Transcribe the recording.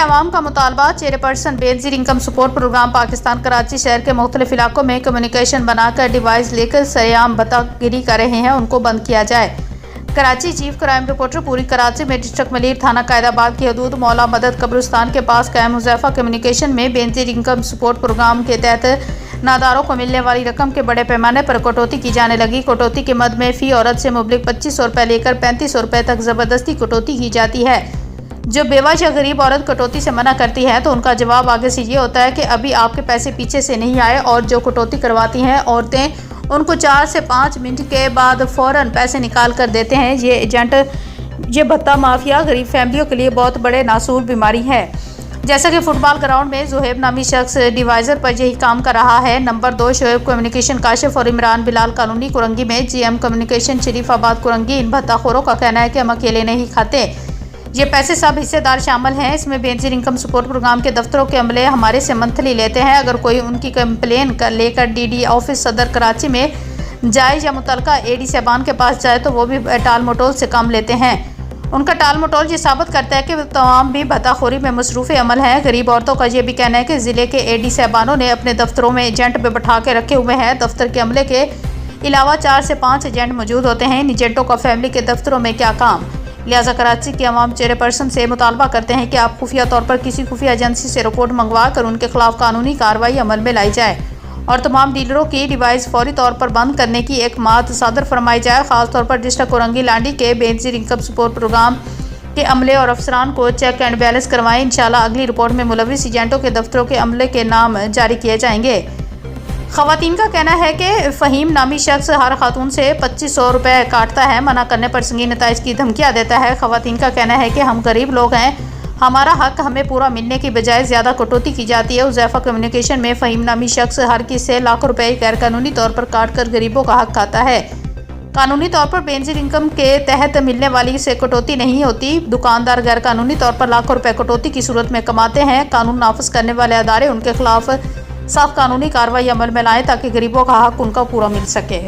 अवाम का मुतालबा। Chairperson Benazir income support programme Pakistan Karachi शहर के मुख्तलिफ इलाकों में कम्युनिकेशन बनाकर डिवाइस लेकर सरेआम बतागिरी कर रहे हैं, उनको बंद किया जाए। कराची चीफ क्राइम रिपोर्टर पूरी कराची में डिस्ट्रिक्ट मलीर थाना कायदाबाद की हदूद मौला मदद कब्रिस्तान के पास कायम हुज़ैफा कम्युनिकेशन में बेनजीर इनकम सपोर्ट प्रोग्राम के तहत नादारों को मिलने वाली रकम के बड़े पैमाने पर कटौती की जाने लगी। कटौती के मद में फ़ी औरत से मुबलिक 2500 रुपये लेकर 3500 रुपये तक ज़बरदस्ती कटौती की जाती है। जो बेवा या गरीब औरत कटौती से मना करती है तो उनका जवाब आगे से ये होता है कि अभी आपके पैसे पीछे से नहीं आए, और जो कटौती करवाती हैं औरतें उनको 4 से 5 मिनट के बाद फ़ौरन पैसे निकाल कर देते हैं। ये एजेंट, ये भत्ता माफिया गरीब फैमिलियों के लिए बहुत बड़े नासूर बीमारी है। जैसा कि फुटबॉल ग्राउंड में जुहेब नामी शख्स डिवाइज़र पर यही काम कर रहा है। नंबर 2 शुएब कम्युनिकेशन काशिफ और इमरान बिलाल कानूनी कुरंगी में, GM कम्युनिकेशन शरीफाबाद कुरंगी। इन भत्ताखोरों का कहना है कि हम अकेले नहीं खाते, ये पैसे सब हिस्सेदार शामिल हैं। इसमें बेनजीर इनकम सपोर्ट प्रोग्राम के दफ्तरों के अमले हमारे से मंथली लेते हैं। अगर कोई उनकी कंप्लेन लेकर DD ऑफिस सदर कराची में जाए या मुतलका AD साहबान के पास जाए तो वो भी टाल मटोल से कम लेते हैं। उनका टाल मटोल ये साबित करता है कि तमाम भी भत्ताखोरी में मसरूफ़ अमल हैं। गरीब औरतों का ये भी कहना है कि ज़िले के AD साहबानों ने अपने दफ्तरों में एजेंट पे बैठा के रखे हुए हैं। दफ्तर के अमले के अलावा 4 से 5 एजेंट मौजूद होते हैं। इन एजेंटों का फैमिली के दफ्तरों में क्या काम। लिहाजा कराची के अवाम चेयरपर्सन से मुतालबा करते हैं कि आप खुफिया तौर पर किसी खुफिया एजेंसी से रिपोर्ट मंगवा कर उनके खिलाफ कानूनी कार्रवाई अमल में लाई जाए और तमाम डीलरों की डिवाइस फौरी तौर पर बंद करने की एक मात सादर फरमाई जाए। खासतौर पर डिस्ट्रिक्ट कुरंगी लांडी के बेनजीर इनकम सपोर्ट प्रोग्राम के अमले और अफसरान को चेक एंड बैलेंस करवाएं। इंशाल्लाह अगली रिपोर्ट में मुलविस एजेंटों के दफ्तरों के अमले के नाम जारी किए जाएंगे। ख़वातीन का कहना है कि फ़हीम नामी शख्स हर खातून से 2500 रुपये काटता है, मना करने पर संगीन नताइज की धमकियाँ देता है। ख़वातीन का कहना है कि हम गरीब लोग हैं, हमारा हक हमें पूरा मिलने की बजाय ज़्यादा कटौती की जाती है। हुज़ैफा कम्युनिकेशन में फ़हीम नामी शख्स हर किस से लाखों रुपये गैर कानूनी तौर पर काट कर गरीबों का हक खाता है। कानूनी तौर पर बेनजीर इनकम के तहत मिलने वाली से कटौती नहीं होती। दुकानदार गैर कानूनी तौर पर लाखों रुपये कटौती की सूरत में कमाते हैं। कानून नाफिज करने वाले अदारे उनके खिलाफ सख्त कानूनी कार्रवाई अमल में लाएं ताकि गरीबों का हक उनका पूरा मिल सके।